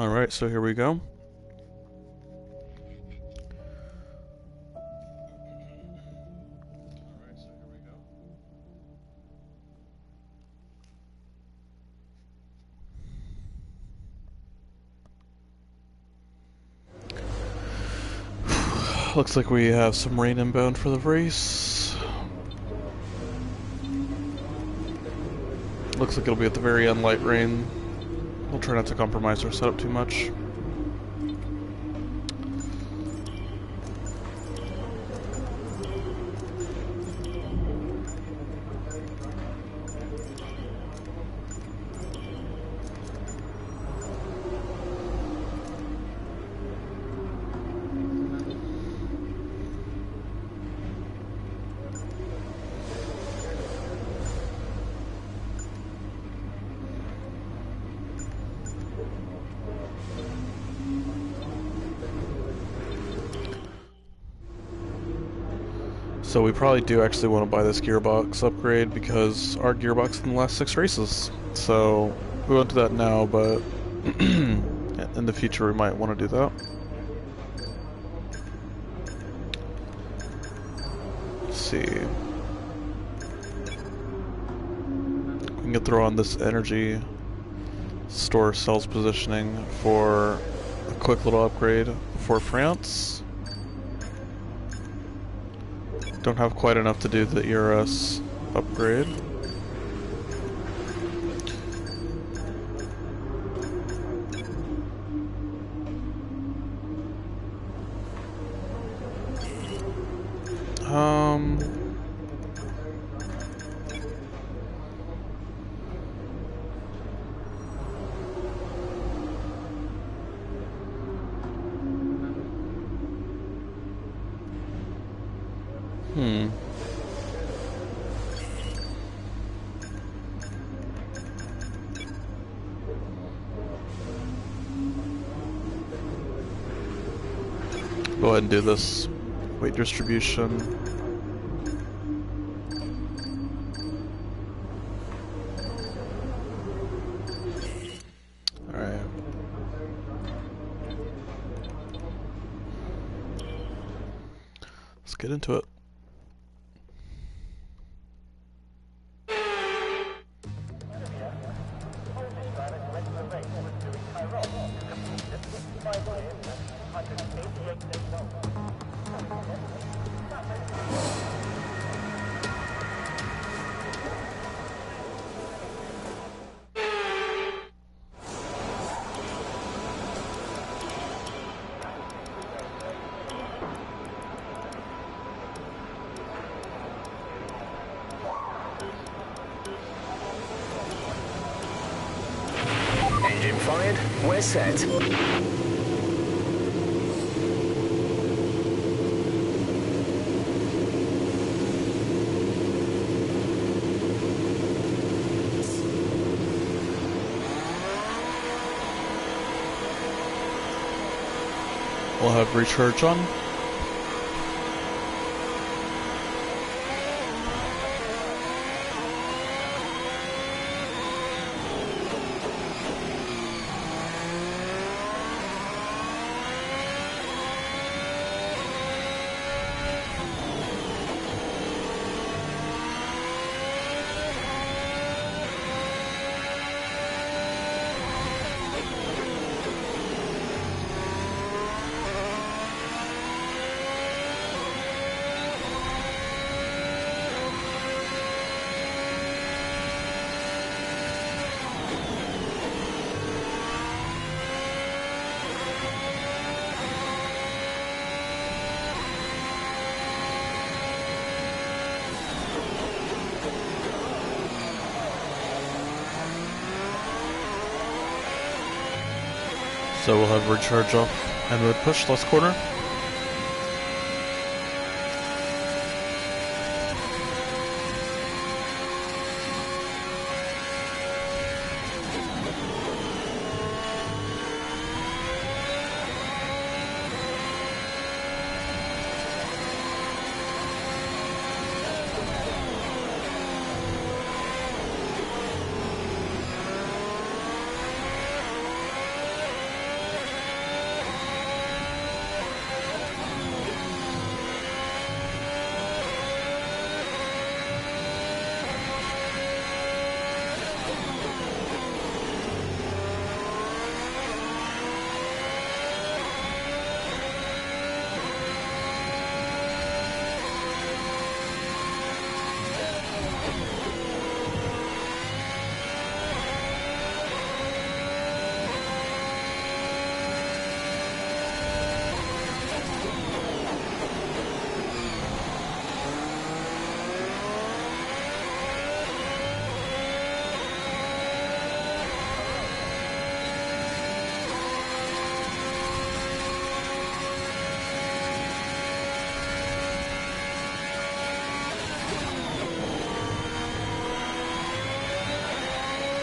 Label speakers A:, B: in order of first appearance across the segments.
A: Alright, so here we go. Looks like we have some rain inbound for the race. Looks like it'll be at the very end, light rain. We'll try not to compromise our setup too much. So we probably do actually want to buy this gearbox upgrade because our gearbox in the last 6 races. So we won't do that now, but in the future we might want to do that. Let's see. We can throw on this energy store cells positioning for a quick little upgrade before France. Don't have quite enough to do the ERS upgrade. Um... Go ahead and do this weight distribution. Alright. Let's get into it.
B: Engine fired, we're set.
A: We'll have recharge on. So we'll have recharge off and road push last corner.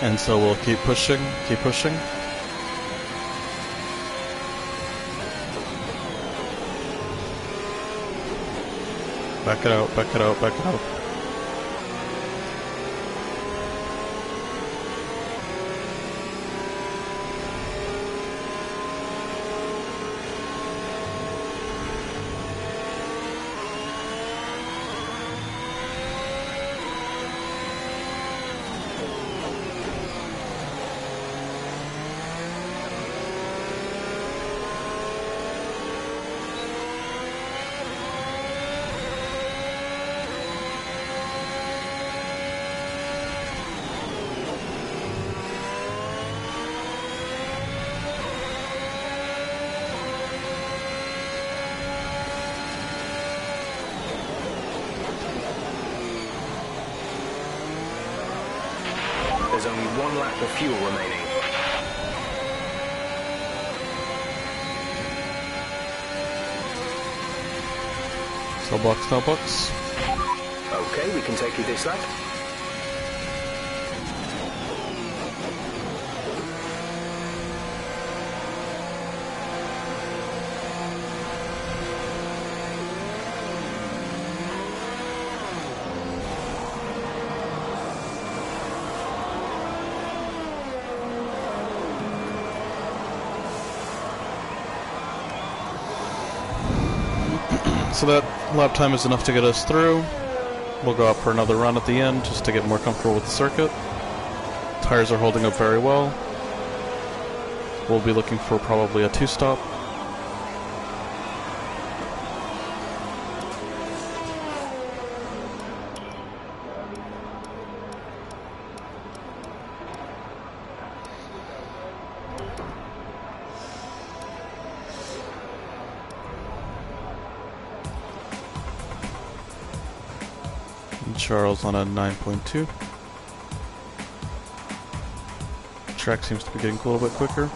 A: And so we'll keep pushing, keep pushing. Back it out, back it out, back it out.
B: There's only 1 lap of fuel remaining.
A: Cell box, cell box.
B: Okay, we can take you this lap.
A: So that lap time is enough to get us through. We'll go out for another run at the end just to get more comfortable with the circuit. Tires are holding up very well. We'll be looking for probably a 2-stop. Charles on a 9.2. Track seems to be getting a little bit quicker.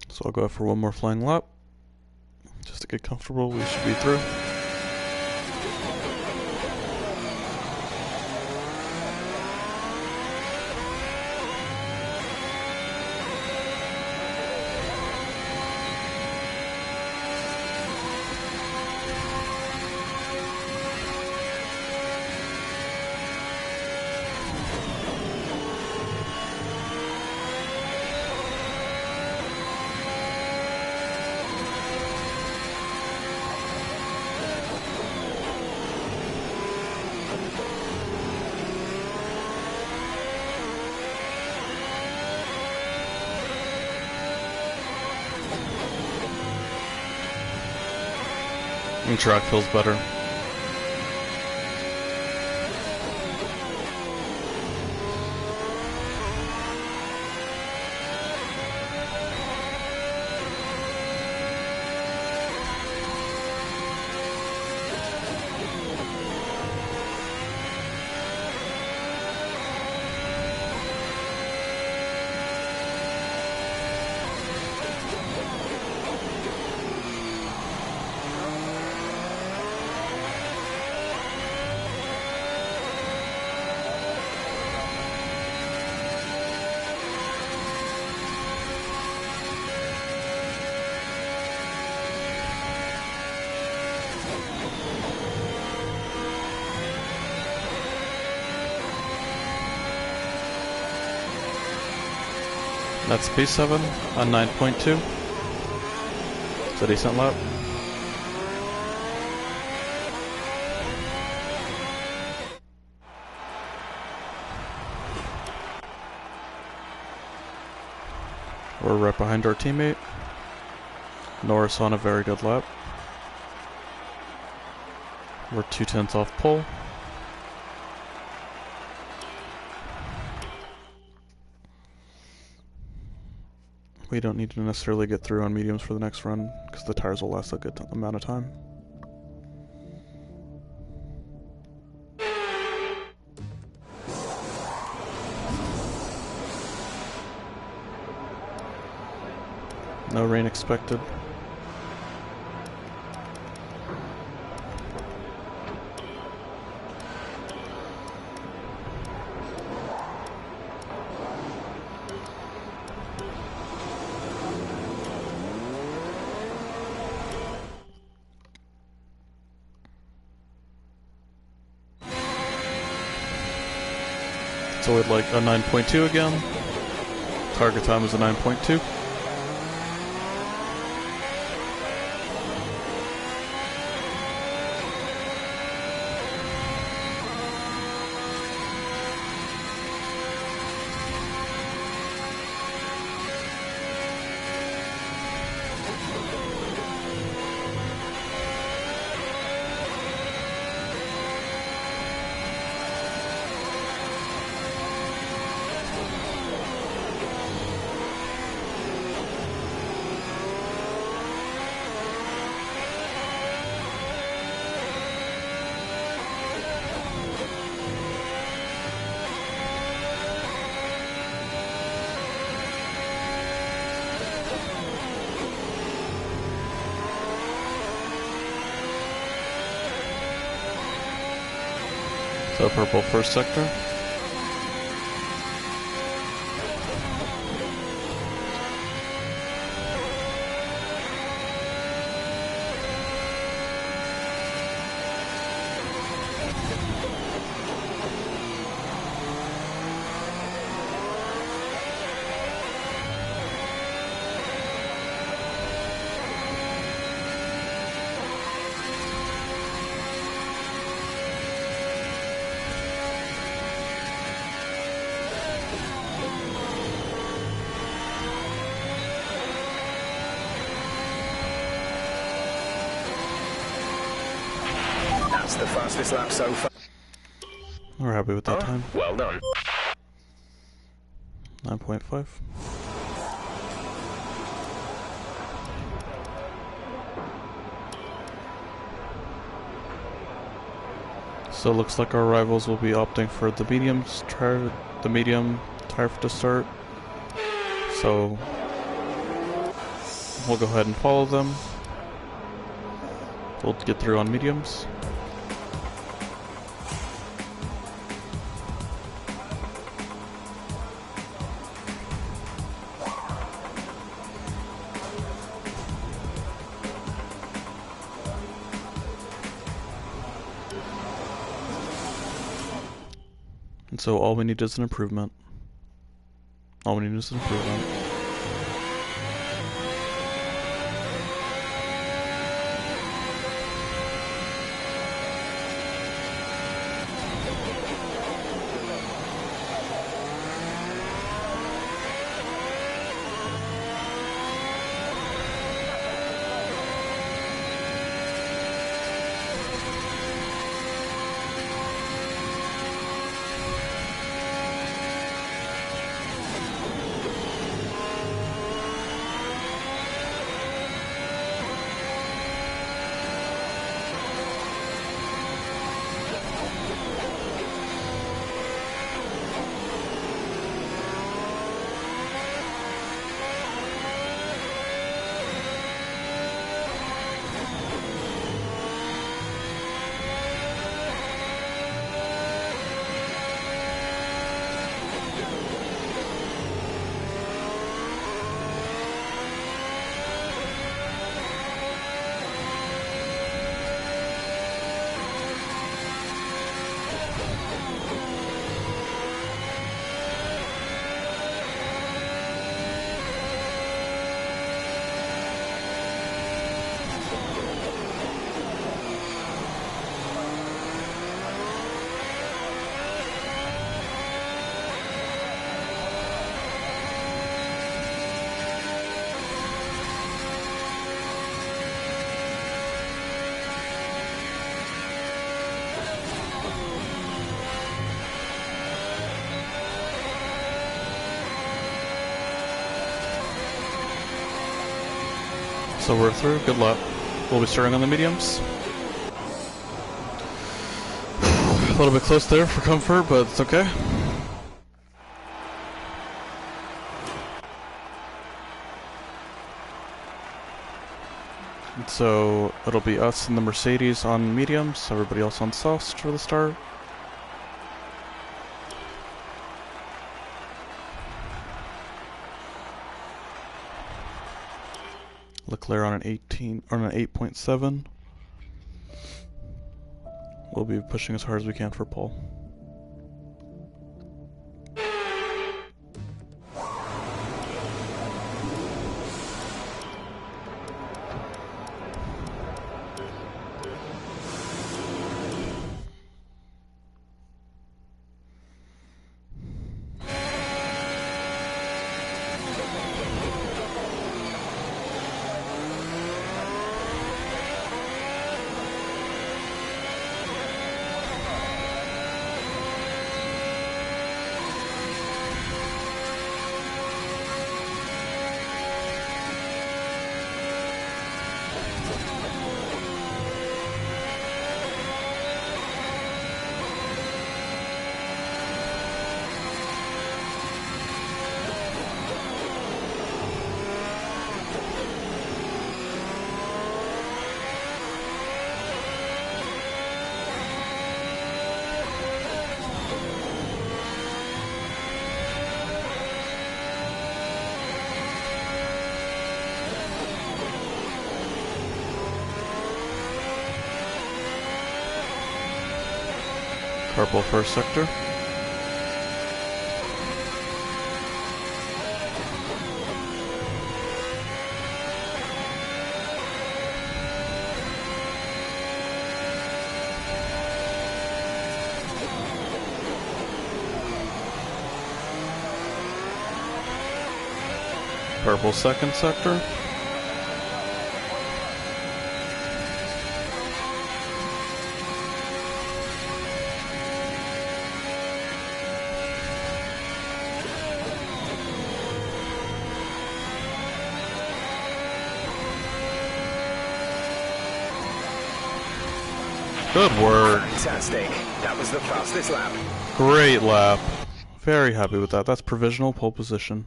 A: So I'll go out for one more flying lap. Just to get comfortable, we should be through. And track feels better. That's P7 on 9.2. It's a decent lap. We're right behind our teammate. Norris on a very good lap. We're 2/10 off pole. We don't need to necessarily get through on mediums for the next run, because the tires will last a good amount of time. No rain expected. So we'd like a 9.2 again. Target time is a 9.2. So purple first sector.
B: That's the fastest lap so far.
A: We're happy with that time.
B: Well done.
A: 9.5. So it looks like our rivals will be opting for the medium tire to start. So we'll go ahead and follow them. We'll get through on mediums. And so all we need is an improvement. All we need is an improvement. So we're through. Good luck. We'll be starting on the mediums. A little bit close there for comfort, but it's okay. So it'll be us and the Mercedes on mediums, everybody else on softs for the start. Leclerc on an 8.7. We'll be pushing as hard as we can for pole. Purple first sector. Purple second sector. Good work.
B: Fantastic. That was the fastest lap.
A: Great lap. Very happy with that. That's provisional pole position.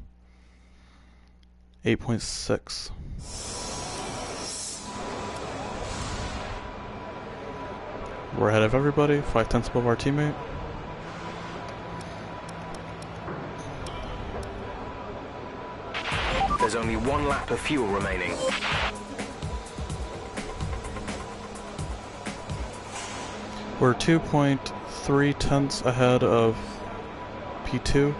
A: 8.6. We're ahead of everybody. 5/10 above our teammate.
B: There's only one lap of fuel remaining.
A: We're 2.3 tenths ahead of P2.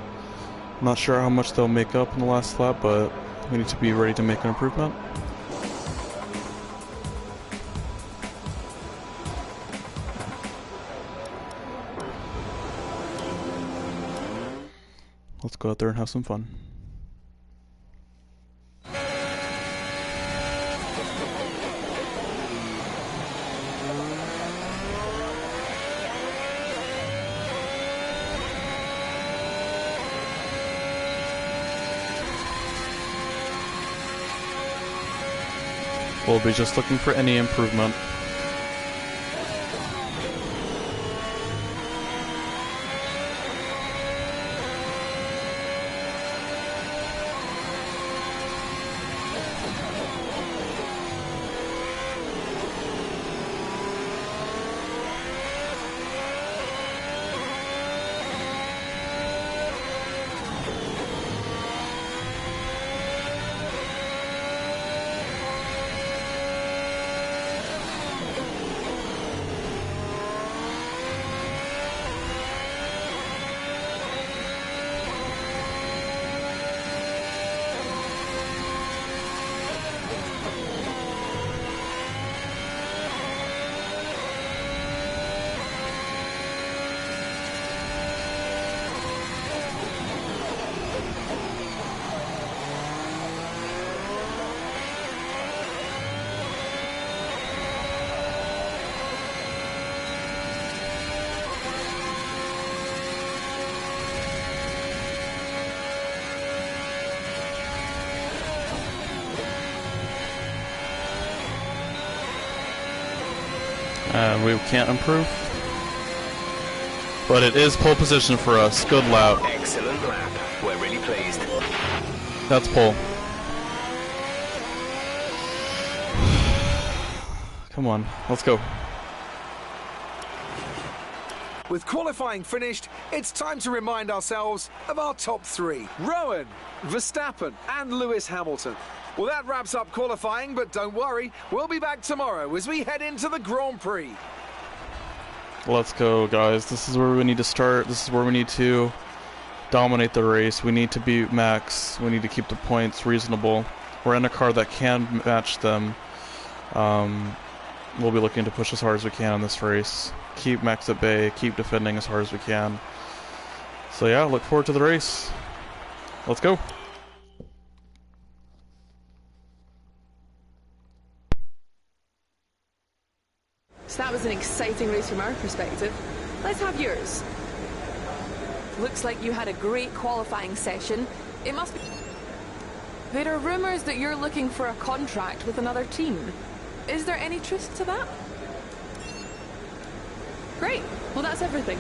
A: I'm not sure how much they'll make up in the last lap, but we need to be ready to make an improvement. Let's go out there and have some fun. We'll be just looking for any improvement. And we can't improve. But it is pole position for us. Good lap.
B: Excellent lap. We're really pleased.
A: That's pole. Come on, let's go.
B: With qualifying finished, it's time to remind ourselves of our top three. Rowan, Verstappen and Lewis Hamilton. Well, that wraps up qualifying, but don't worry, we'll be back tomorrow as we head into the Grand Prix.
A: Let's go, guys. This is where we need to start. This is where we need to dominate the race. We need to beat Max. We need to keep the points reasonable. We're in a car that can match them. We'll be looking to push as hard as we can in this race. Keep Max at bay, keep defending as hard as we can. So yeah, look forward to the race. Let's go.
C: So that was an exciting race from our perspective. Let's have yours. Looks like you had a great qualifying session. It must be... There are rumours that you're looking for a contract with another team. Is there any truth to that? Great. Well, that's everything.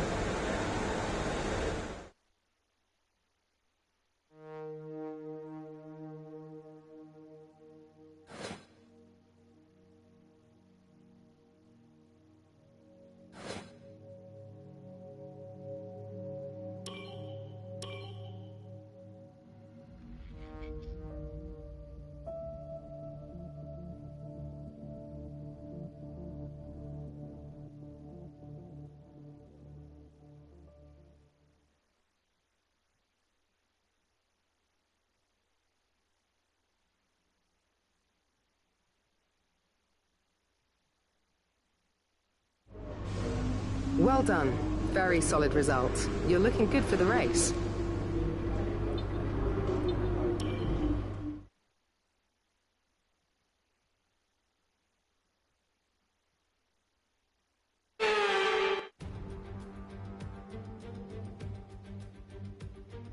D: Well done. Very solid result. You're looking good for the race.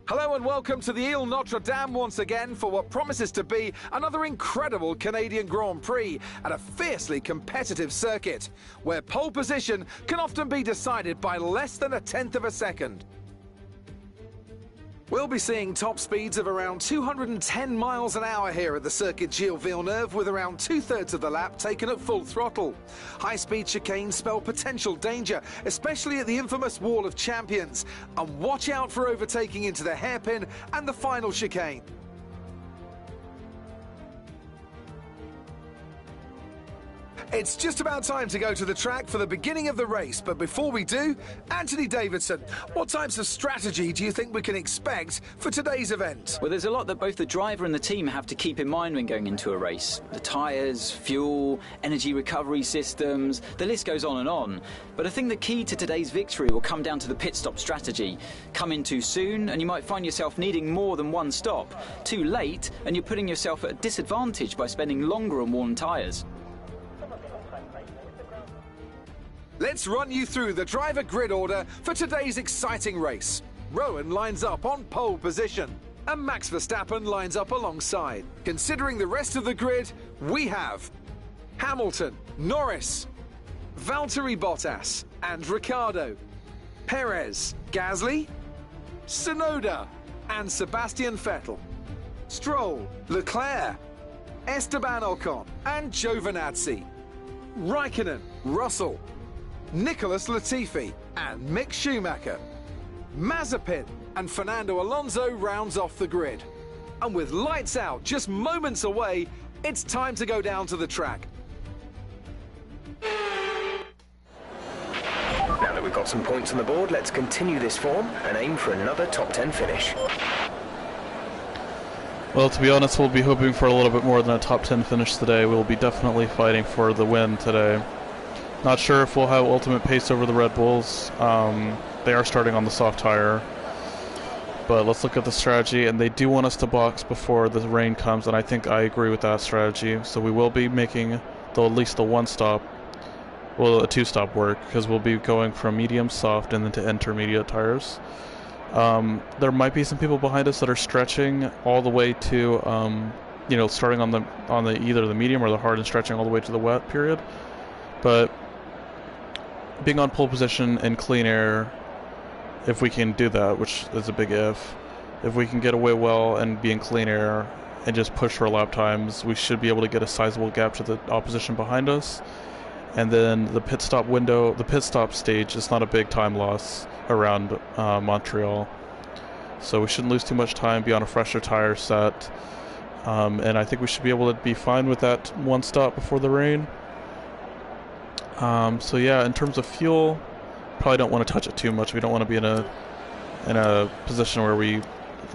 B: Hello and welcome to the Ile Notre Dame once again for what promises to be another incredible Canadian Grand Prix at a fiercely competitive circuit, where pole position can often be decided by less than a tenth of a second. We'll be seeing top speeds of around 210 miles an hour here at the Circuit Gilles Villeneuve, with around 2/3 of the lap taken at full throttle. High-speed chicanes spell potential danger, especially at the infamous Wall of Champions. And watch out for overtaking into the hairpin and the final chicane. It's just about time to go to the track for the beginning of the race, but before we do, Anthony Davidson, what types of strategy do you think we can expect for today's event?
E: Well, there's a lot that both the driver and the team have to keep in mind when going into a race. The tyres, fuel, energy recovery systems, the list goes on and on. But I think the key to today's victory will come down to the pit stop strategy. Come in too soon and you might find yourself needing more than one stop. Too late and you're putting yourself at a disadvantage by spending longer on worn tyres.
B: Let's run you through the driver grid order for today's exciting race. Rowan lines up on pole position, and Max Verstappen lines up alongside. Considering the rest of the grid, we have Hamilton, Norris, Valtteri Bottas and Ricciardo, Perez, Gasly, Tsunoda and Sebastian Vettel, Stroll, Leclerc, Esteban Ocon and Giovinazzi, Raikkonen, Russell, Nicholas Latifi and Mick Schumacher. Mazepin and Fernando Alonso rounds off the grid. And with lights out just moments away, it's time to go down to the track.
F: Now that we've got some points on the board, let's continue this form and aim for another top 10 finish.
A: Well, to be honest, we'll be hoping for a little bit more than a top 10 finish today. We'll be definitely fighting for the win today. Not sure if we'll have ultimate pace over the Red Bulls. They are starting on the soft tire. But let's look at the strategy, and they do want us to box before the rain comes, and I think I agree with that strategy. So we will be making at least the one stop, well, a two-stop work, because we'll be going from medium, soft, and then to intermediate tires. There might be some people behind us that are stretching all the way to, starting on the either the medium or the hard and stretching all the way to the wet period. But being on pole position in clean air, if we can do that, which is a big if we can get away well and be in clean air and just push for lap times, we should be able to get a sizable gap to the opposition behind us And then the pit stop window, the pit stop stage is not a big time loss around Montreal. So we shouldn't lose too much time, be on a fresher tire set. And I think we should be able to be fine with that one stop before the rain. So yeah, in terms of fuel, probably don't want to touch it too much. We don't want to be in a position where we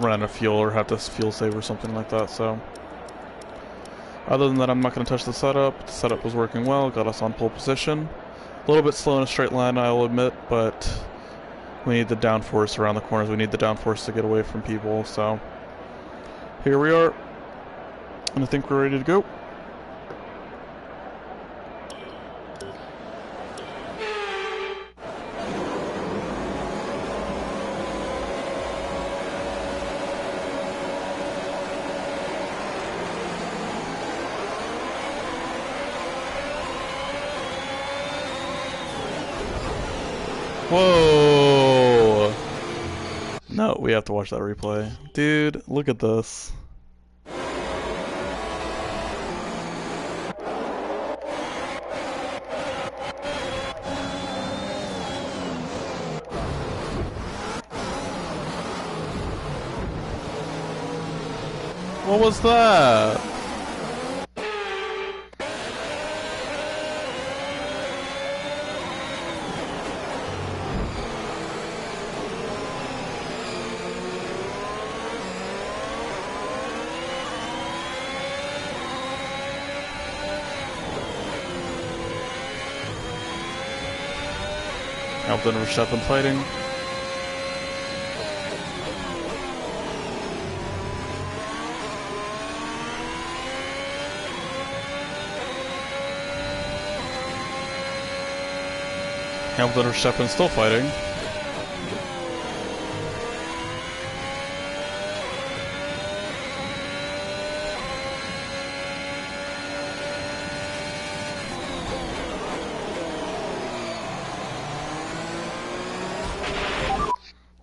A: run out of fuel or have to fuel save or something like that. So other than that, I'm not going to touch the setup. The setup was working well, got us on pole position. A little bit slow in a straight line, I'll admit, but we need the downforce around the corners. We need the downforce to get away from people. So here we are, and I think we're ready to go. Whoa! No, we have to watch that replay. Dude, look at this. What was that? Hamilton and Verstappen fighting. Hamilton and Verstappen still fighting.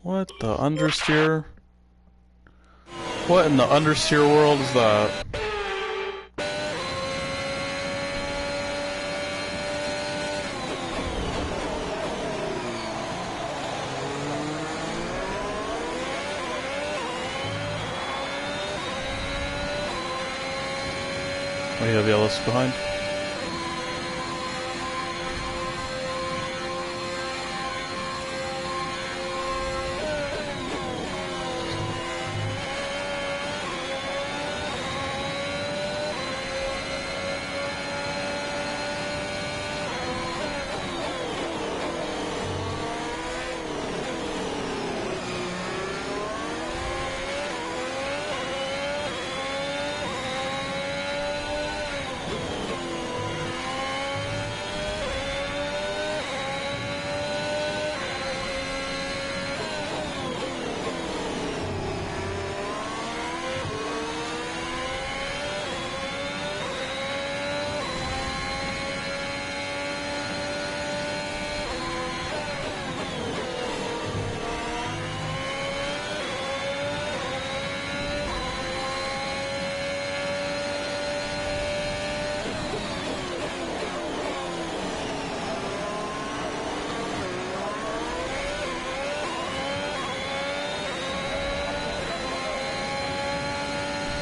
A: What the understeer? What in the understeer world is that? Oh, you have yellows behind.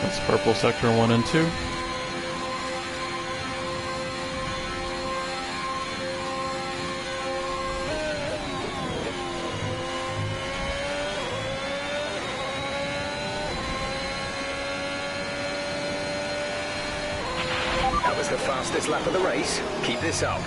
A: That's purple sector 1 and 2.
F: That was the fastest lap of the race. Keep this up.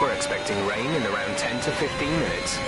F: We're expecting rain in around 10 to 15 minutes.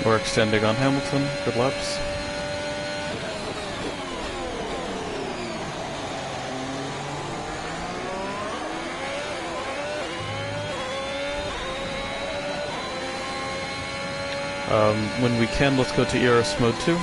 A: We're extending on Hamilton. Good laps. When we can, let's go to ERS mode 2.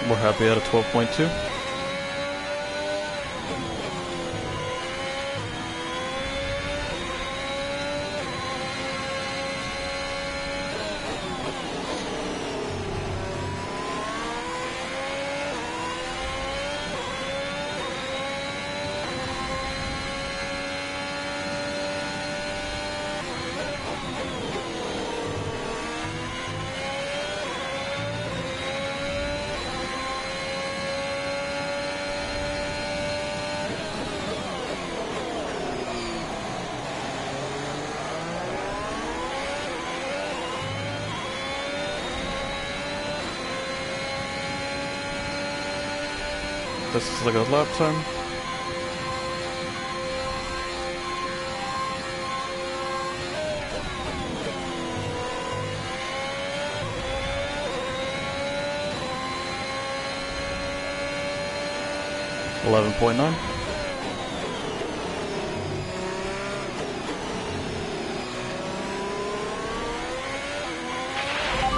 A: We're happy at a 12.2. This is like a lap time. .9.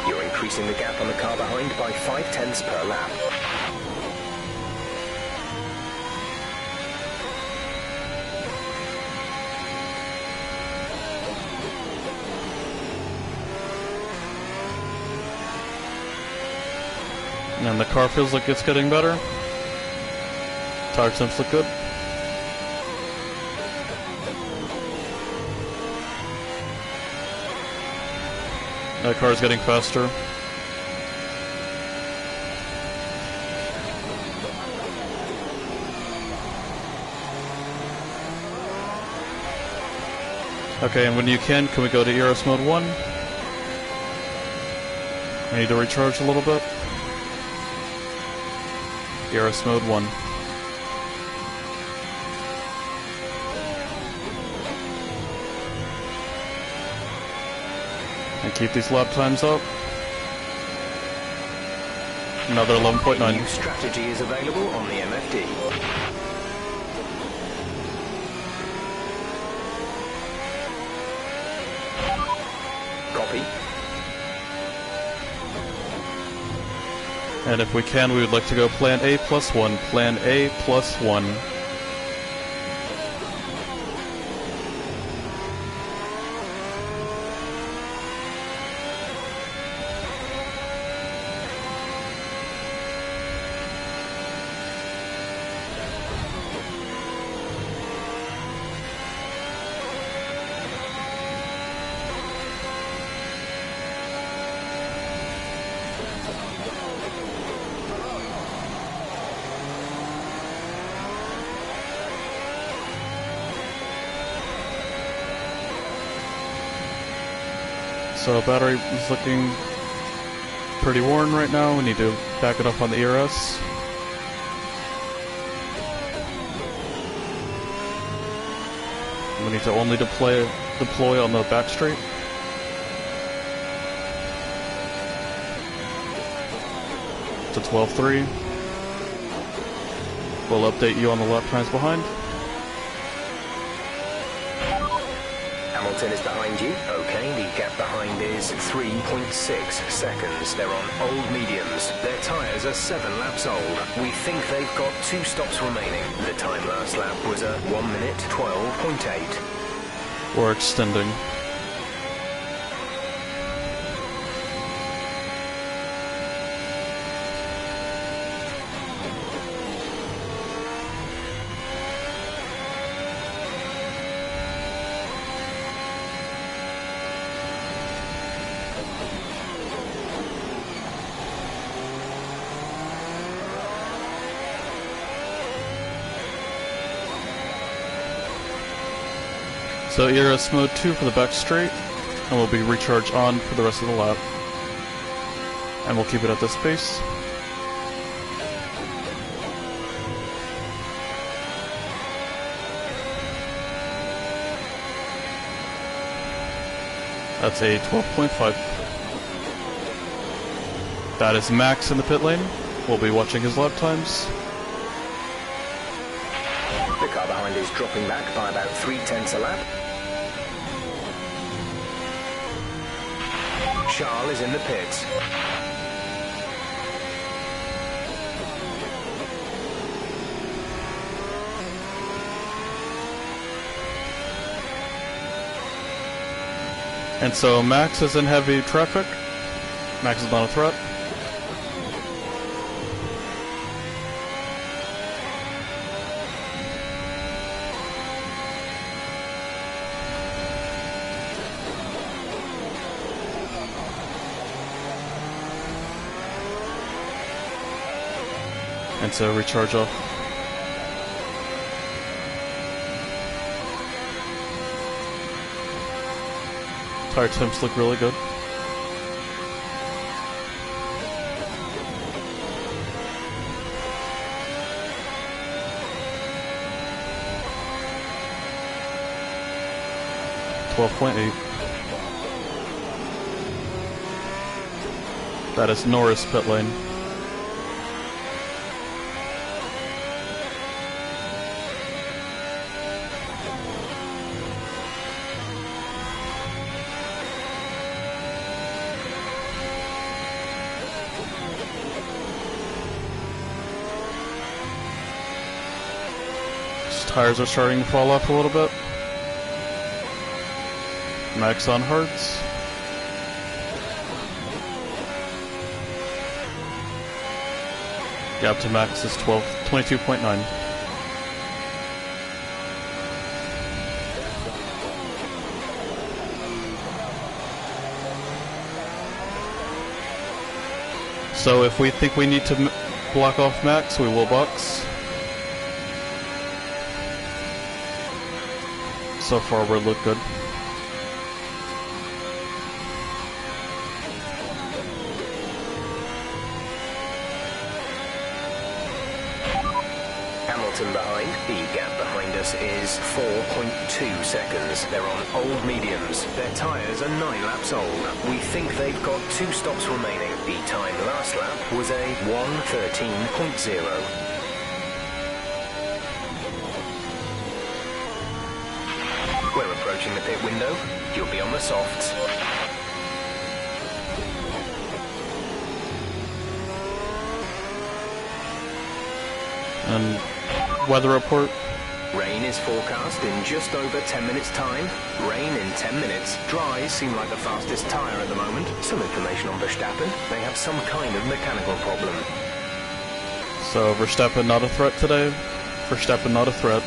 F: You're increasing the gap on the car behind by 0.5 per lap.
A: And the car feels like it's getting better. Tire temps look good. That car is getting faster. Okay, and when you can we go to ERS mode 1? I need to recharge a little bit. ERS mode 1. And keep these lap times up. Another 11.9.
F: New strategy is available on the MFD. Copy.
A: And if we can, we would like to go plan A plus 1. Plan A plus 1. So battery is looking pretty worn right now. We need to back it up on the ERS. We need to only deploy on the back straight. To 12.3. We'll update you on the lap times behind.
F: Hamilton is behind you. Okay, the gap behind is 3.6 seconds. They're on old mediums. Their tyres are 7 laps old. We think they've got 2 stops remaining. The time last lap was a 1 minute 12.8.
A: We're extending. So ERS mode 2 for the back straight, and we'll be recharge on for the rest of the lap. And we'll keep it at this pace. That's a 12.5. That is Max in the pit lane. We'll be watching his lap times.
F: The car behind is dropping back by about 0.3 a lap. Charles is in the pits.
A: And so Max is in heavy traffic. Max is not a threat. And so recharge off. Tire temps look really good. .8. That is Norris pit lane. Tires are starting to fall off a little bit. Max on hards. Gap to Max is 22.9. So if we think we need to block off Max, we will box. So far, we look good.
F: Hamilton behind. The gap behind us is 4.2 seconds. They're on old mediums. Their tyres are 9 laps old. We think they've got 2 stops remaining. The time last lap was a 1:13.0. We're approaching the pit window. You'll be on the softs.
A: And weather report.
F: Rain is forecast in just over 10 minutes' time. Rain in 10 minutes. Dries seem like the fastest tyre at the moment. Some information on Verstappen. They have some kind of mechanical problem.
A: So Verstappen not a threat today. Verstappen not a threat.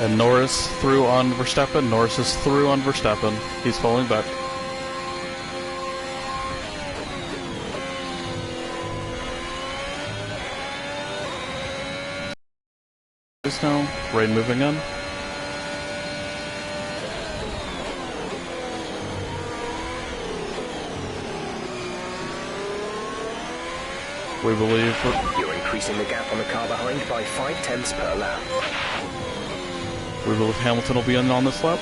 A: And Norris through on Verstappen. Norris is through on Verstappen. He's falling back. Now, rain moving in. We believe
F: You're increasing the gap on the car behind by 0.5 per lap.
A: We believe Hamilton will be in on this lap.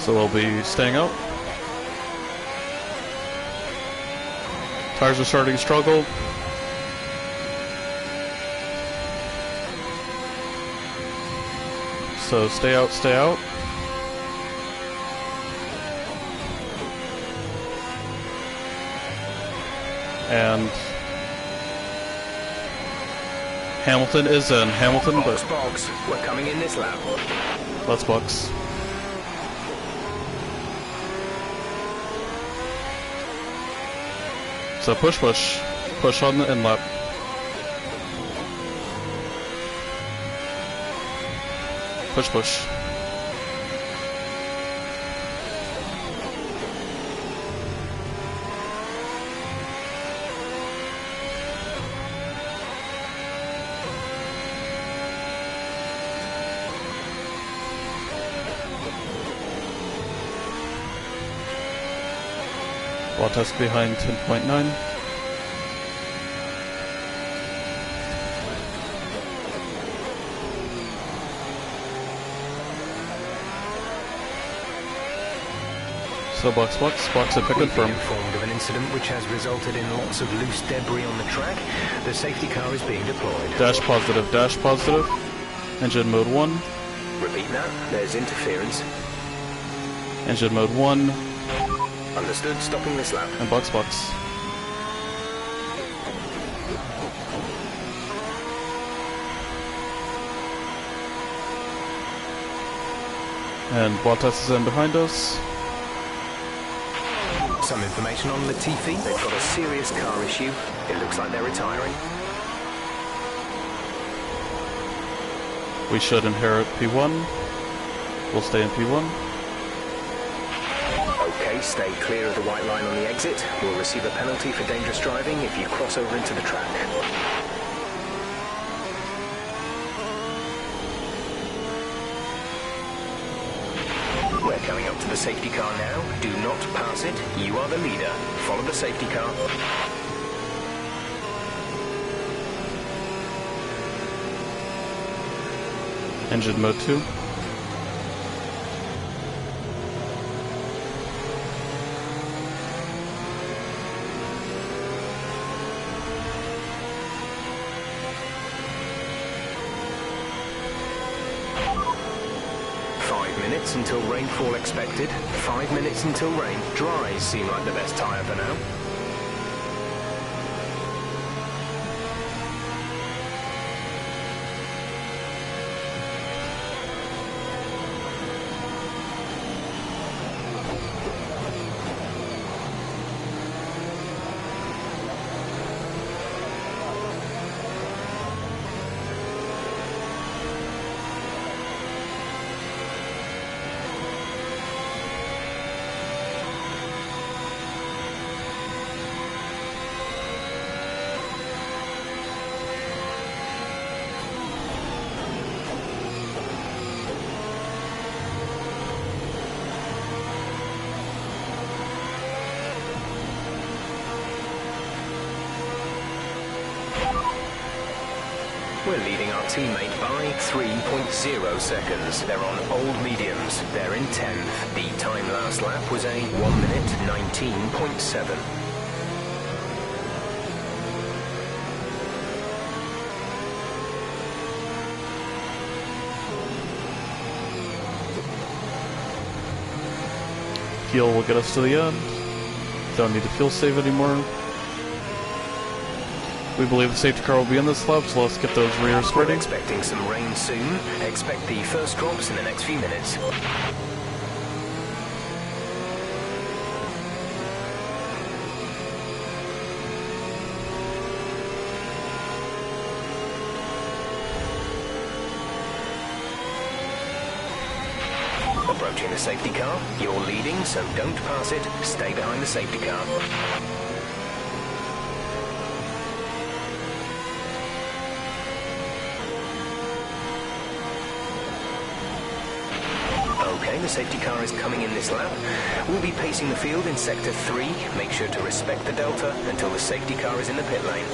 A: So we'll be staying out. Tires are starting to struggle. So stay out, stay out. And Hamilton is in. Hamilton,
F: Box,
A: but
F: box. We're coming in this lap.
A: let's box. So push, push. Push on the in-lap. Push, push. Bottas behind 10.9. So box, and pick it
F: We've been
A: firm.
F: informed of an incident which has resulted in lots of loose debris on the track. The safety car is being deployed.
A: Dash positive. Engine mode 1.
F: Repeat that. There's interference.
A: Engine mode 1.
F: Understood. Stopping this lap.
A: And box. And Bottas is in behind us.
F: Some information on Latifi. They've got a serious car issue. It looks like they're retiring.
A: We should inherit P1. We'll stay in P1.
F: Okay, stay clear of the white line on the exit. We'll receive a penalty for dangerous driving if you cross over into the track. We're coming up to the safety car now. Do not pass it. You are the leader. Follow the safety car.
A: Engine mode 2.
F: Until rainfall expected. 5 minutes until rain. Dries seem like the best tyre for now. We're leading our teammate by 3.0 seconds. They're on old mediums. They're in 10th. The time last lap was a 1 minute 19.7.
A: Fuel will get us to the end. Don't need to fuel save anymore. We believe the safety car will be in this lap, so let's get those rears
F: We're
A: ready.
F: expecting some rain soon. Expect the first drops in the next few minutes. Approaching the safety car. You're leading, so don't pass it. Stay behind the safety car. Okay, the safety car is coming in this lap. We'll be pacing the field in sector 3. Make sure to respect the delta until the safety car is in the pit lane.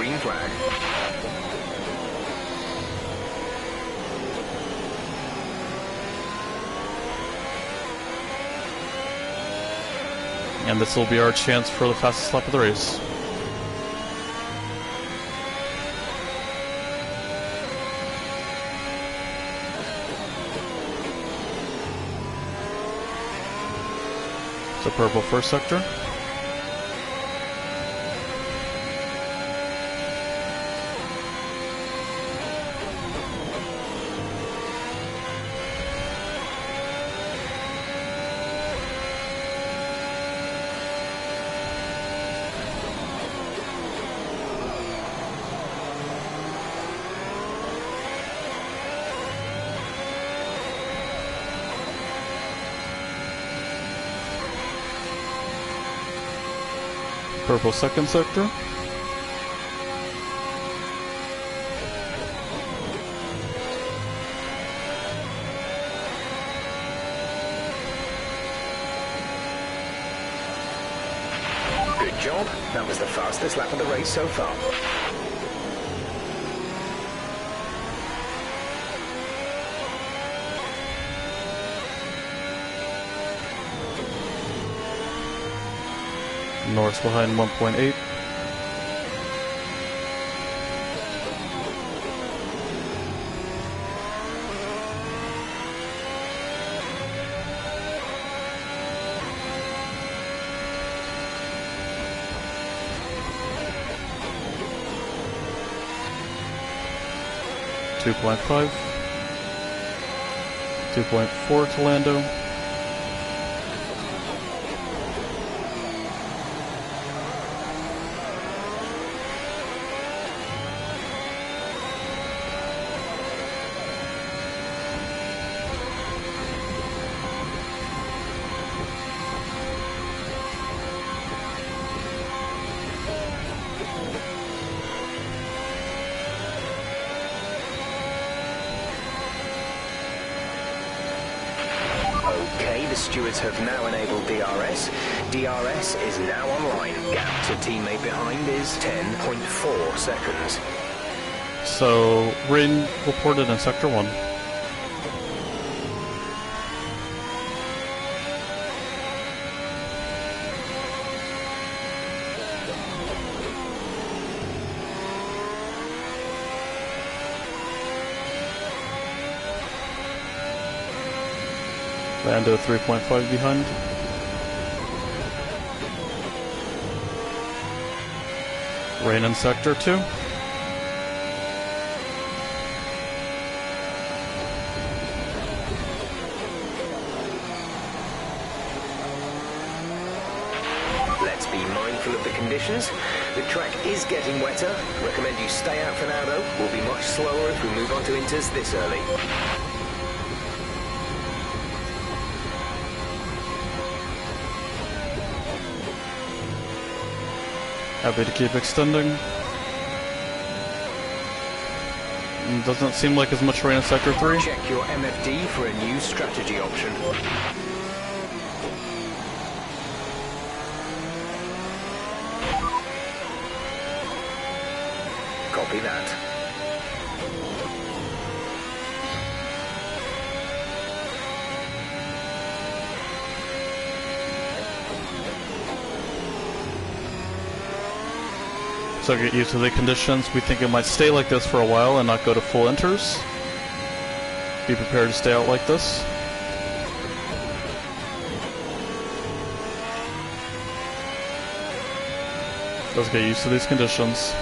F: green flag.
A: And this will be our chance for the fastest lap of the race. The purple first sector. Purple second sector.
F: Good job. That was the fastest lap of the race so far.
A: Norris behind 1.8. .5, 2.4 to Lando.
F: Okay, the stewards have now enabled DRS. DRS is now online. Gap to teammate behind is 10.4 seconds.
A: So, rain reported in Sector 1. Lando 3.5 behind. Rain in Sector 2.
F: Let's be mindful of the conditions. The track is getting wetter. Recommend you stay out for now though. We'll be much slower if we move on to inters this early.
A: Happy to keep extending. Doesn't seem like as much rain in Sector 3.
F: Check your MFD for a new strategy option. Copy that.
A: So get used to the conditions. We think it might stay like this for a while and not go to full inters. Be prepared to stay out like this. Let's get used to these conditions.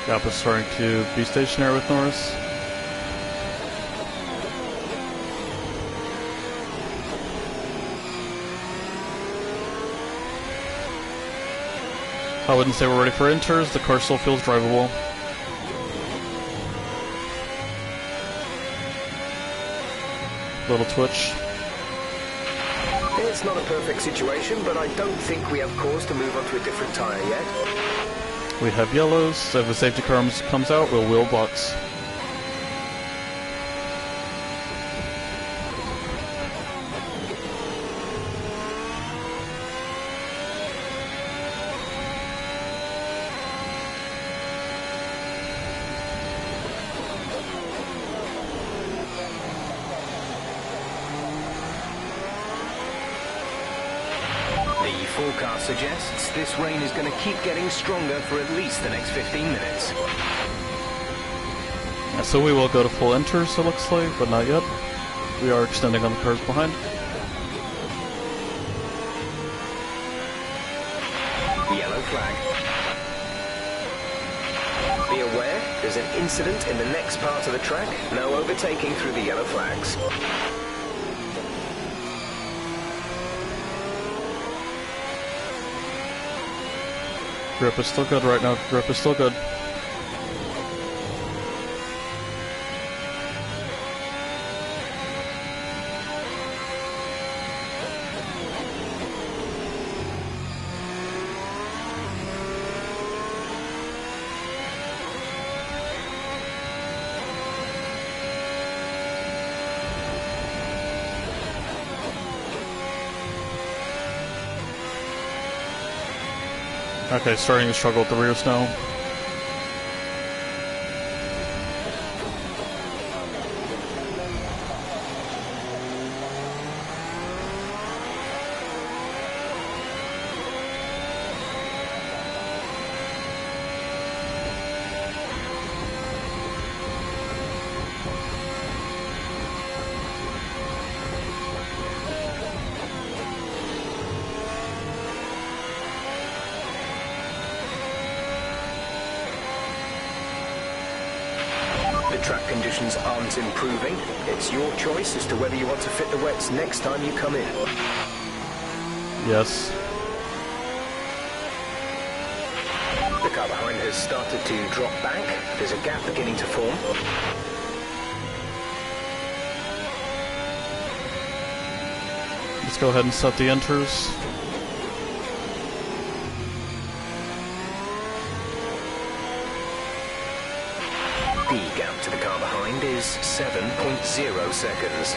A: Gap is starting to be stationary with Norris. I wouldn't say we're ready for inters. The car still feels drivable. Little twitch.
F: It's not a perfect situation, but I don't think we have cause to move on to a different tyre yet.
A: We have yellows. So if a safety car comes out, we'll wheel box.
F: The forecast suggests this rain is going to keep getting stronger for at least the next 15 minutes.
A: Yeah, so we will go to full enters, it looks like, but not yet. We are extending on the cars behind.
F: Yellow flag. Be aware, there's an incident in the next part of the track. No overtaking through the yellow flags.
A: Grip is still good right now. Grip is still good. Okay, starting to struggle with the rears now.
F: Track conditions aren't improving. It's your choice as to whether you want to fit the wets next time you come in.
A: Yes.
F: The car behind has started to drop back. There's a gap beginning to form.
A: Let's go ahead and set the enters.
F: The gap to the car behind is 7.0 seconds.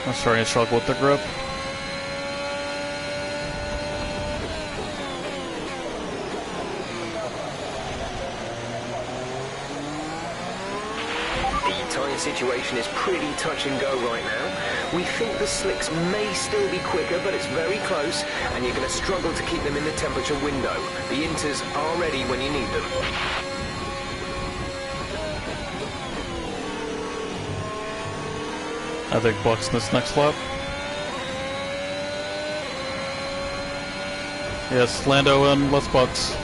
A: I'm starting to struggle with the grip.
F: Situation is pretty touch and go right now. We think the slicks may still be quicker, but it's very close, and you're going to struggle to keep them in the temperature window. The inters are ready when you need them.
A: I think Buck's in this next lap. Yes, Lando in, let's Bucks.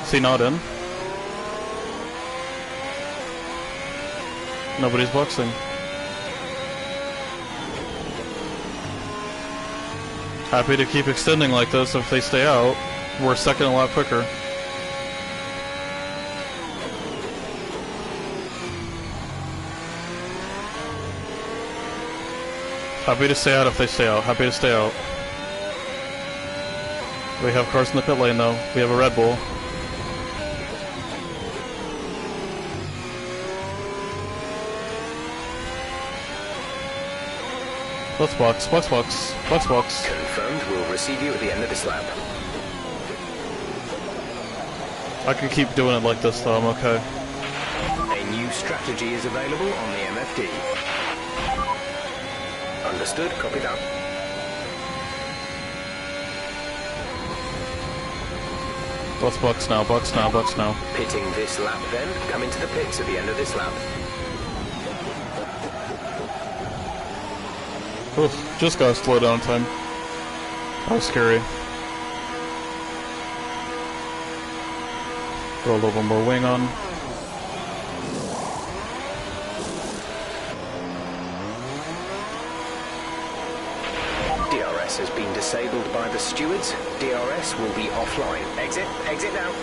A: Is he not in? Nobody's boxing. Happy to keep extending like this. If they stay out, we're second a lot quicker. Happy to stay out if they stay out. Happy to stay out. We have cars in the pit lane though. We have a Red Bull. Let's box, box, box, box, box.
F: Confirmed, we'll receive you at the end of this lap.
A: I can keep doing it like this though, I'm okay.
F: A new strategy is available on the MFD. Understood, copy that.
A: Let's box now, box now, box now.
F: Pitting this lap then, come into the pits at the end of this lap.
A: Oof, just got a slow down time. That was scary. Throw a little bit more wing on.
F: disabled by the stewards. DRS will be offline. Exit now.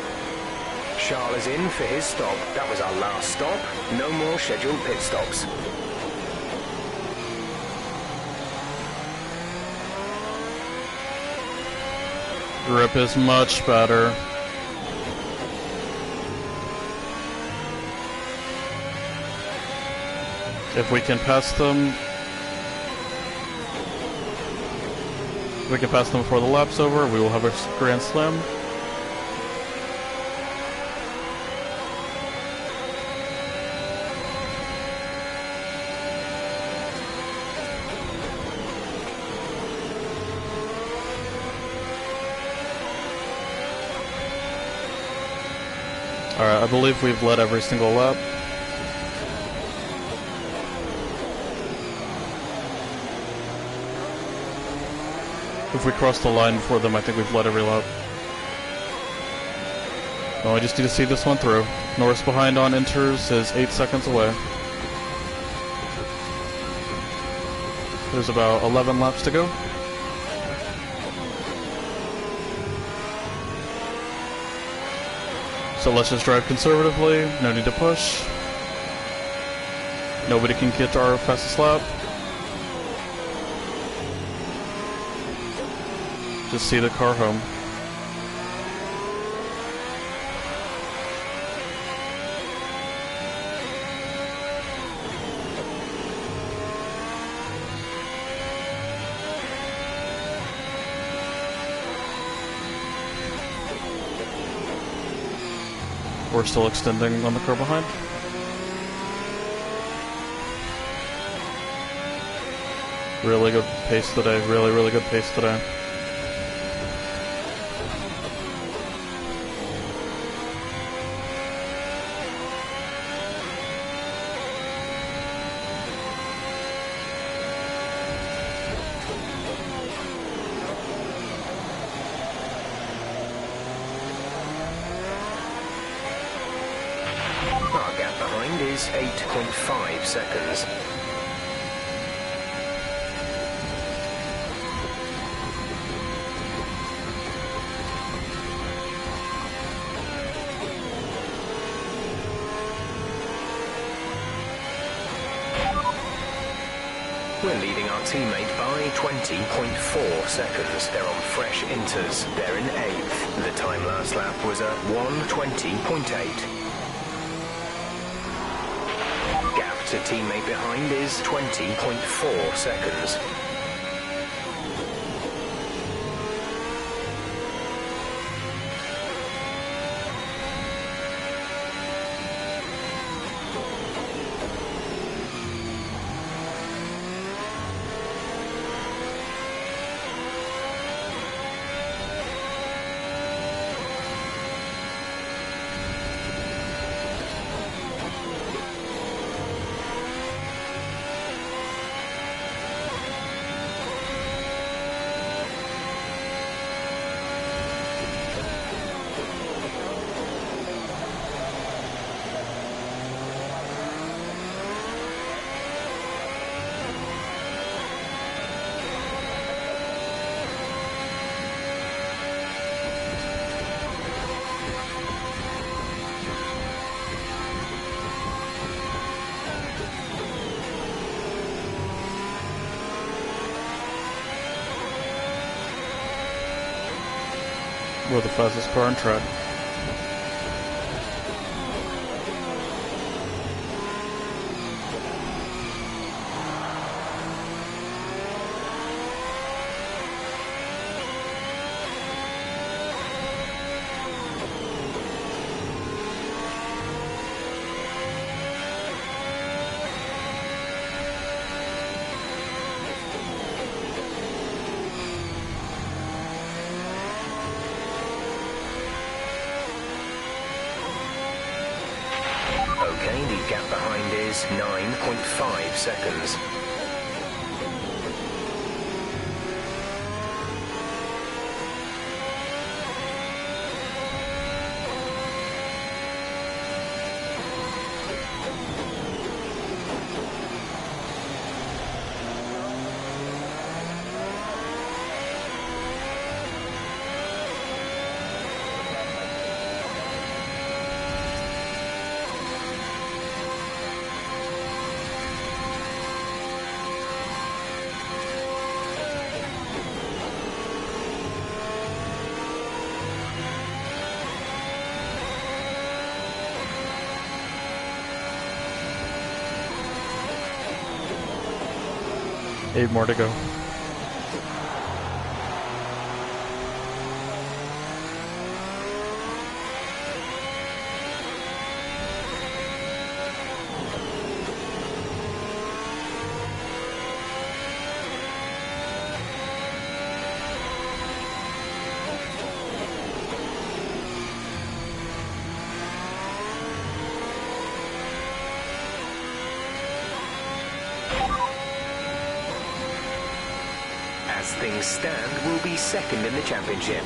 F: Charles is in for his stop. That was our last stop. No more scheduled pit stops.
A: Grip is much better. If we can pass them... If we can pass them before the lap's over, we will have a Grand Slam. Alright, I believe we've led every single lap. If we cross the line before them, I think we've led every lap. No, I just need to see this one through. Norris behind on inters is 8 seconds away. There's about 11 laps to go. So let's just drive conservatively, no need to push. Nobody can get to our fastest lap. Just see the car home. We're still extending on the car behind. Really good pace today, really good pace today.
F: Our gap behind is 8.5 seconds. We're leading our teammate by 20.4 seconds. They're on fresh inters. They're in 8th. The time last lap was a 1:20.8. Gap to teammate behind is 20.4 seconds.
A: We're the fastest car on track.
F: Okay, the gap behind is 9.5 seconds.
A: 8 more to go.
F: As things stand, we'll be second in the championship.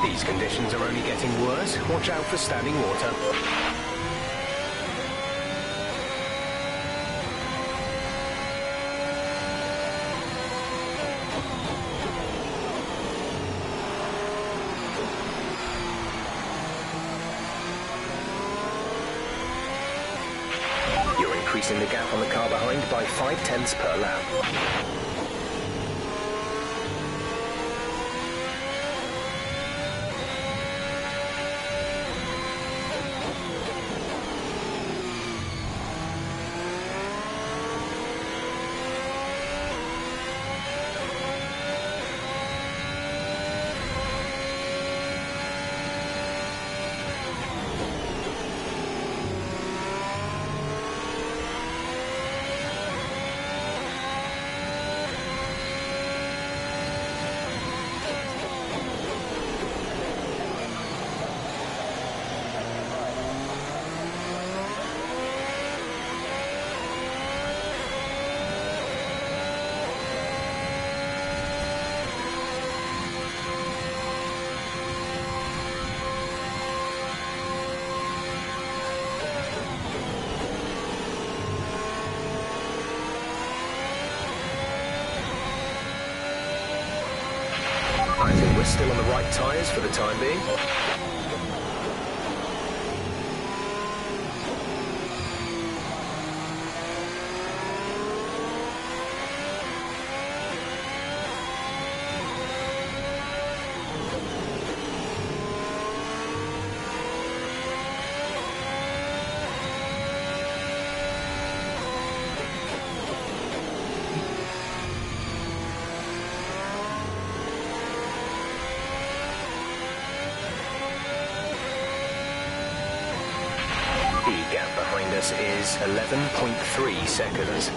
F: These conditions are only getting worse. Watch out for standing water. You're increasing the gap on the car behind by 0.5 per lap. I think we're still on the right tyres for the time being. The gap behind us is 11.3 seconds.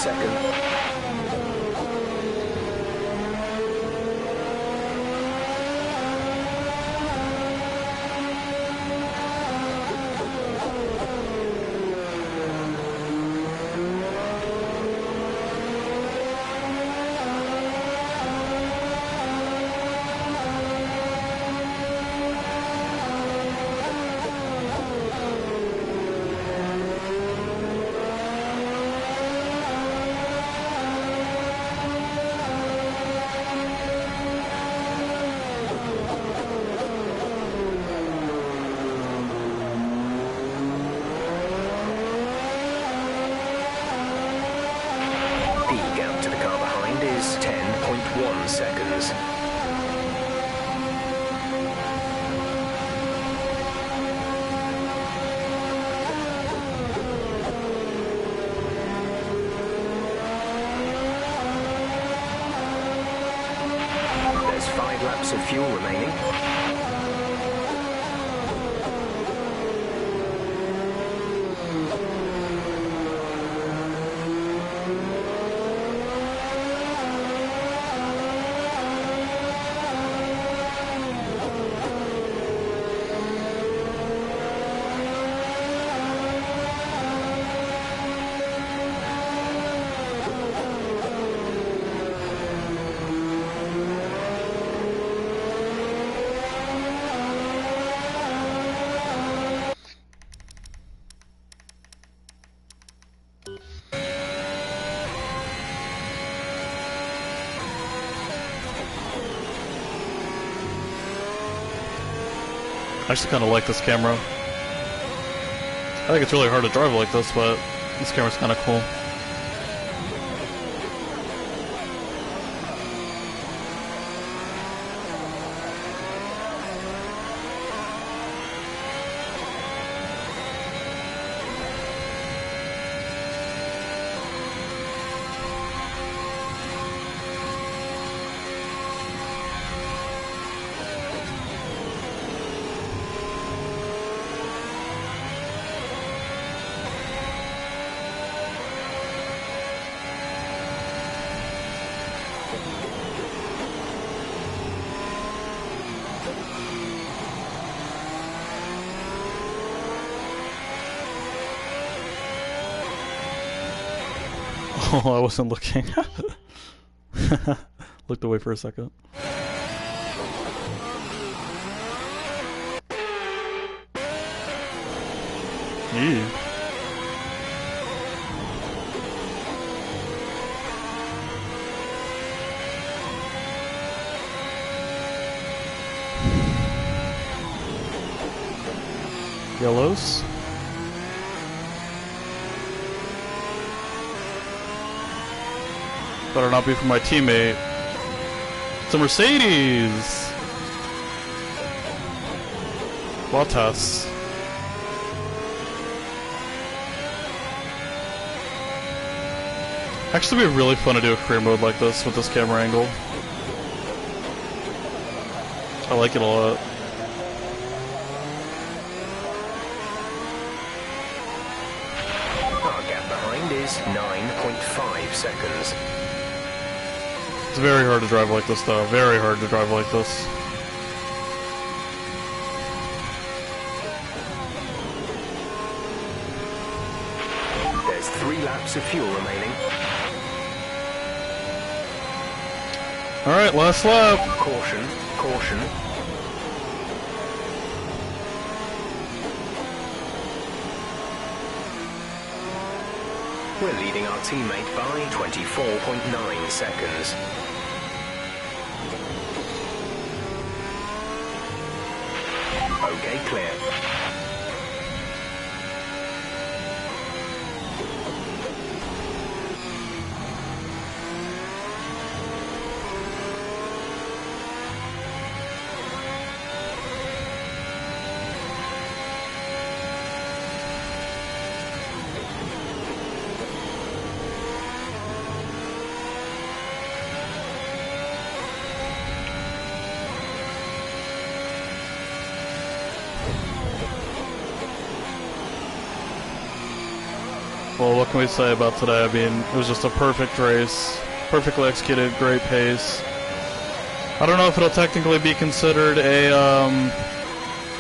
F: second. Is 10.1 seconds. There's 5 laps of fuel remaining.
A: I actually kind of like this camera. I think it's really hard to drive like this, but this camera's kind of cool. Oh, I wasn't looking. Looked away for a second. Eee. Yellows. Better not be for my teammate. It's a Mercedes! Bottas. Actually, it'd be really fun to do a career mode like this with this camera angle. I like it a lot.
F: Our gap behind is 9.5 seconds.
A: It's very hard to drive like this, though. Very hard to drive like this.
F: There's 3 laps of fuel remaining.
A: Alright, last lap.
F: Caution, caution. We're leading our teammate by 24.9 seconds. Okay, clear.
A: Well, what can we say about today? I mean, it was just a perfect race, perfectly executed, great pace. I don't know if it'll technically be considered a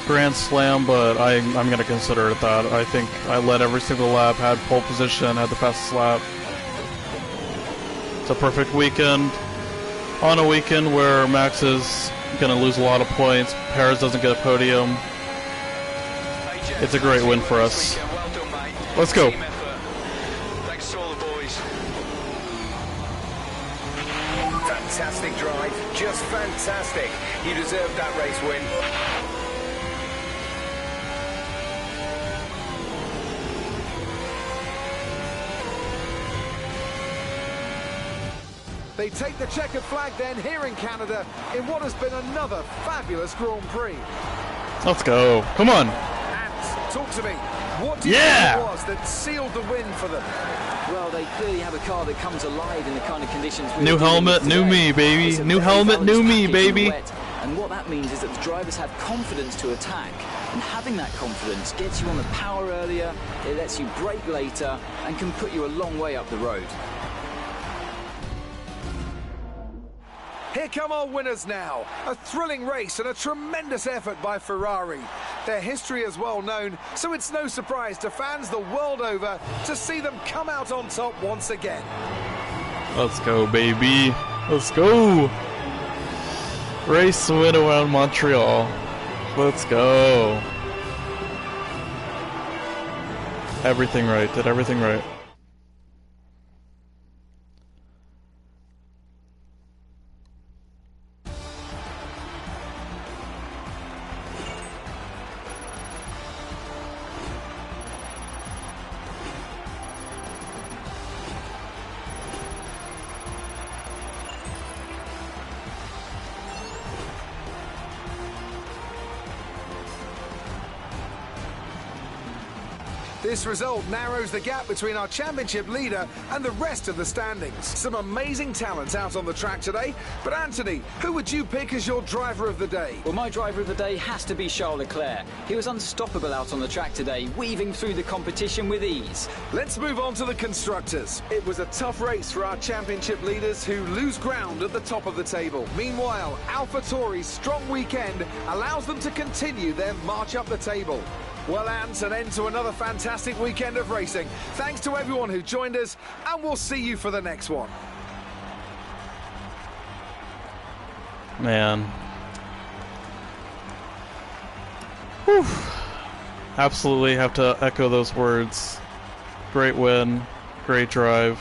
A: Grand Slam, but I'm going to consider it that. I think I led every single lap, had pole position, had the fastest lap. It's a perfect weekend. On a weekend where Max is going to lose a lot of points, Perez doesn't get a podium. It's a great win for us. Let's go.
F: Thanks to all the boys. Fantastic drive, just fantastic. You deserved that race win.
B: They take the checkered flag then here in Canada in what has been another fabulous Grand Prix.
A: Let's go. Come on.
B: And talk to me. What do you think it was that sealed the win for them?
E: Well, they clearly have a car that comes alive in the kind of conditions we're
A: New
E: dealing with
A: helmet, new
E: today.
A: me, baby.
E: It's a
A: New
E: very
A: helmet, new
E: balanced
A: me,
E: package in
A: baby.
E: wet, and what that means is that the drivers have confidence to attack. And having that confidence gets you on the power earlier, it lets you brake later, and can put you a long way up the road.
B: Here come our winners now. A thrilling race and a tremendous effort by Ferrari. Their history is well known, so it's no surprise to fans the world over to see them come out on top once again.
A: Let's go, baby. Let's go. Race win around Montreal. Let's go. Everything right. Did everything right.
B: This result narrows the gap between our championship leader and the rest of the standings. Some amazing talent out on the track today, but Anthony, who would you pick as your driver of the day?
E: Well, my driver of the day has to be Charles Leclerc. He was unstoppable out on the track today, weaving through the competition with ease.
B: Let's move on to the constructors. It was a tough race for our championship leaders who lose ground at the top of the table. Meanwhile, AlphaTauri's strong weekend allows them to continue their march up the table. Well, Ant, an end to another fantastic weekend of racing. Thanks to everyone who joined us, and we'll see you for the next one.
A: Man. Whew. Absolutely have to echo those words. Great win, great drive.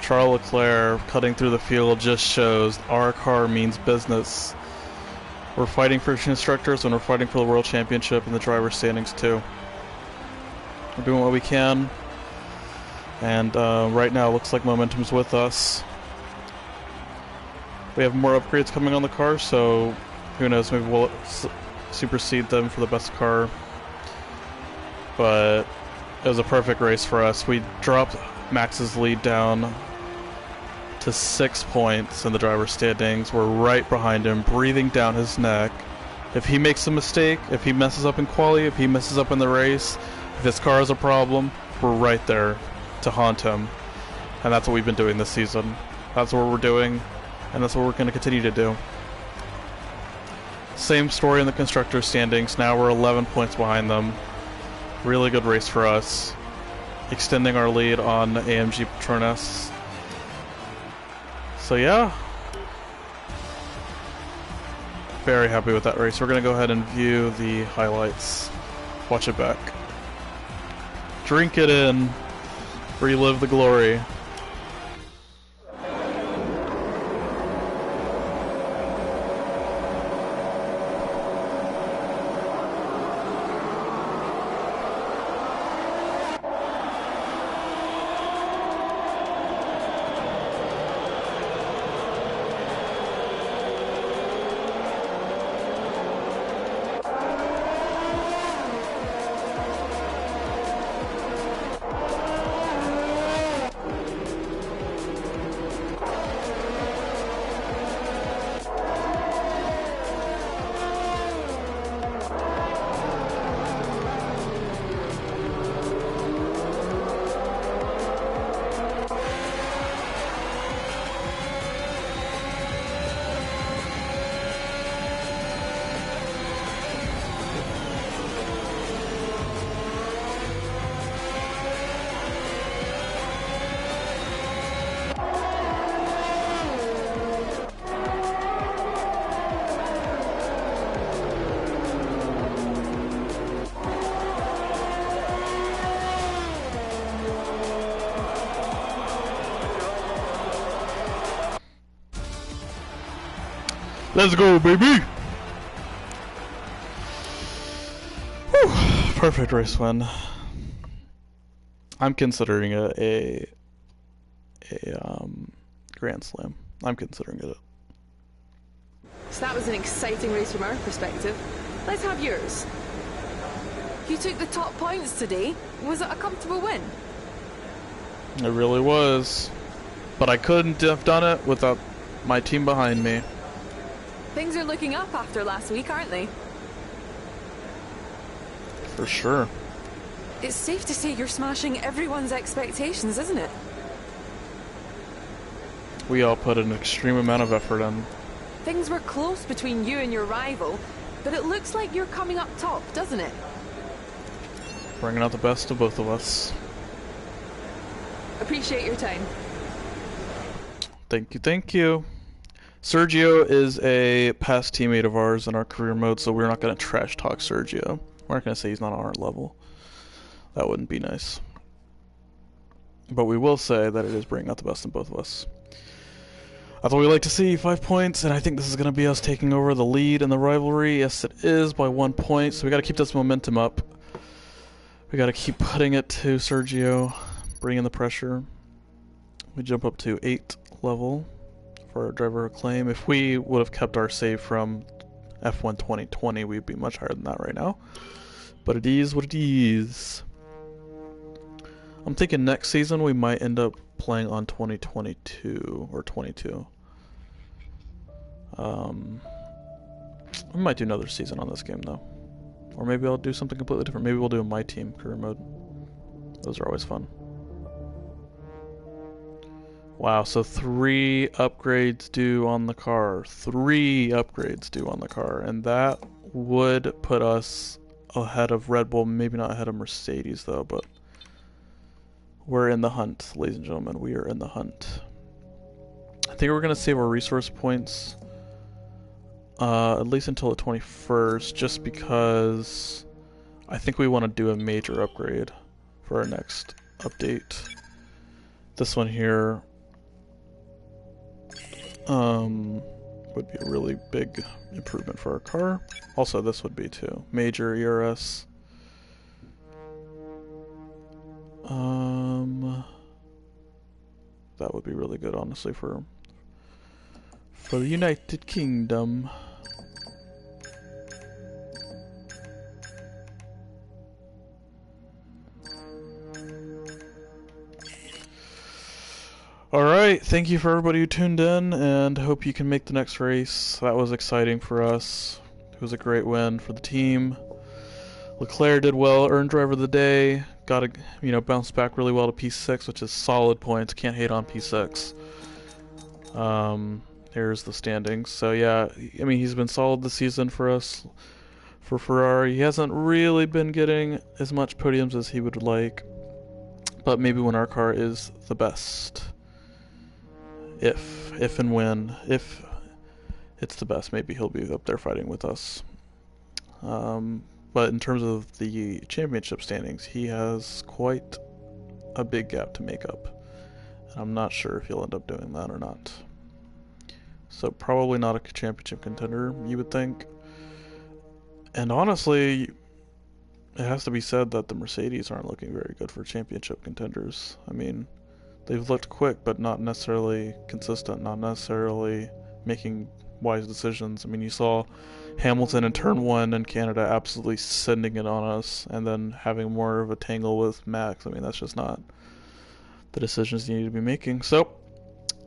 A: Charles Leclerc cutting through the field just shows our car means business. We're fighting for constructors and we're fighting for the World Championship and the driver's standings too. We're doing what we can, and right now it looks like momentum's with us. We have more upgrades coming on the car, so who knows, maybe we'll supersede them for the best car. But it was a perfect race for us. We dropped Max's lead down to 6 points in the driver's standings. We're right behind him, breathing down his neck. If he makes a mistake, if he messes up in quali, if he messes up in the race, if his car has a problem, we're right there to haunt him. And that's what we've been doing this season. That's what we're doing, and that's what we're going to continue to do. Same story in the constructors standings. Now we're 11 points behind them. Really good race for us, extending our lead on AMG Petronas. So yeah, very happy with that race. We're going to go ahead and view the highlights. Watch it back. Drink it in. Relive the glory. Let's go, baby! Whew. Perfect race win. I'm considering it a Grand Slam. I'm considering it.
C: So that was an exciting race from our perspective. Let's have yours. You took the top points today. Was it a comfortable win?
A: It really was. But I couldn't have done it without my team behind me.
C: Things are looking up after last week, aren't they?
A: For sure.
C: It's safe to say you're smashing everyone's expectations, isn't it?
A: We all put an extreme amount of effort in.
C: Things were close between you and your rival, but it looks like you're coming up top, doesn't it?
A: Bringing out the best of both of us.
C: Appreciate your time.
A: Thank you, thank you. Sergio is a past teammate of ours in our career mode, so we're not going to trash talk Sergio. We're not going to say he's not on our level. That wouldn't be nice. But we will say that it is bringing out the best in both of us. That's what we like to see, 5 points, and I think this is going to be us taking over the lead in the rivalry. Yes, it is, by 1 point, so we got to keep this momentum up. We got to keep putting it to Sergio, bringing the pressure. We jump up to 8 level for our driver acclaim. If we would have kept our save from F1 2020, we'd be much higher than that right now. But it is what it is. I'm thinking next season we might end up playing on 2022 or 22. We might do another season on this game though. Or maybe I'll do something completely different. Maybe we'll do a My Team career mode. Those are always fun. Wow, so 3 upgrades due on the car. 3 upgrades due on the car. And that would put us ahead of Red Bull. Maybe not ahead of Mercedes though, but we're in the hunt, ladies and gentlemen. We are in the hunt. I think we're going to save our resource points at least until the 21st, just because I think we want to do a major upgrade for our next update. This one here would be a really big improvement for our car. Also, this would be too. Major ERS. That would be really good, honestly, for the United Kingdom. Alright, thank you for everybody who tuned in, and hope you can make the next race. That was exciting for us. It was a great win for the team. Leclerc did well, earned driver of the day. Got to, bounce back really well to P6, which is solid points. Can't hate on P6. Here's the standings. So yeah, I mean, he's been solid this season for us. For Ferrari, he hasn't really been getting as much podiums as he would like. But maybe when our car is the best. If and when, if it's the best, maybe he'll be up there fighting with us. But in terms of the championship standings, he has quite a big gap to make up. And I'm not sure if he'll end up doing that or not. So probably not a championship contender, you would think. And honestly, it has to be said that the Mercedes aren't looking very good for championship contenders. I mean, they've looked quick, but not necessarily consistent, not necessarily making wise decisions. I mean, you saw Hamilton in turn 1 in Canada absolutely sending it on us, and then having more of a tangle with Max. I mean, that's just not the decisions you need to be making. So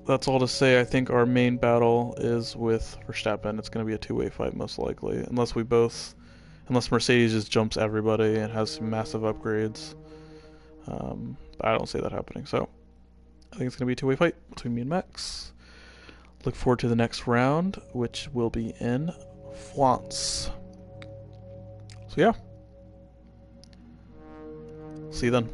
A: that's all to say. I think our main battle is with Verstappen. It's going to be a two-way fight most likely, unless Mercedes just jumps everybody and has some massive upgrades. I don't see that happening. So I think it's going to be a two-way fight between me and Max. Look forward to the next round, which will be in France. So yeah. See you then.